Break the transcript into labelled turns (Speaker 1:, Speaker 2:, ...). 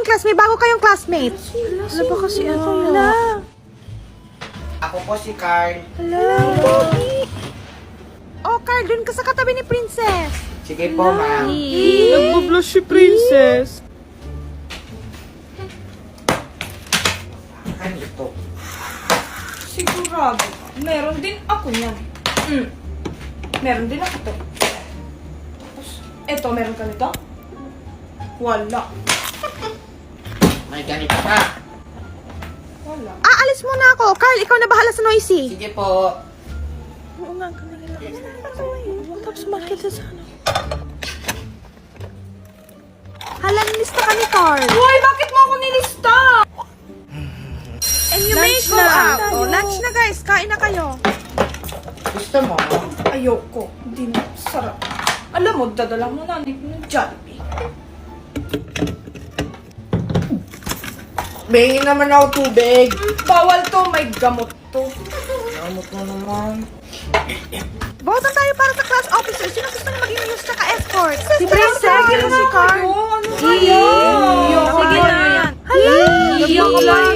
Speaker 1: class, may bago kayong classmate.
Speaker 2: Ano ba kasi ito yun?
Speaker 3: Ako po si Carl.
Speaker 1: Oh, Carl, dun ka sa katabi ni Princess.
Speaker 3: Sige po, ma'am.
Speaker 2: Nagbublush si Princess.
Speaker 3: Ano ito?
Speaker 2: Sigurado ka. Meron din ako niyan. Meron din ako to. Tapos, eto, meron ka nito? Wala.
Speaker 3: May ganito pa.
Speaker 2: Wala.
Speaker 1: Alis muna ako. Carl, ikaw na bahala sa noisy.
Speaker 3: Sige po.
Speaker 2: Oo nga, kanina lang. Tapos makita sa ano.
Speaker 1: Hala, nilista ka ni Carl.
Speaker 2: Uy, bakit mo ako nilista?
Speaker 1: And you may
Speaker 2: Lunch
Speaker 1: go
Speaker 2: na.
Speaker 1: out.
Speaker 2: Tayo.
Speaker 1: Oh, lunch na guys. Kain na kayo.
Speaker 3: Gusto mo?
Speaker 2: Ayoko. Hindi na. Sarap. Alam mo, dadala mo na ng Jollibee.
Speaker 3: Bingin naman ako tubig.
Speaker 2: Bawal to, may gamot to.
Speaker 3: Gamot mo naman.
Speaker 1: Botan tayo para sa class officer. Sino gusto niya maging news tsaka escort? Si
Speaker 2: Sige na si Carl. Ano ba yan?
Speaker 1: Hala!
Speaker 2: Iyak ka ba?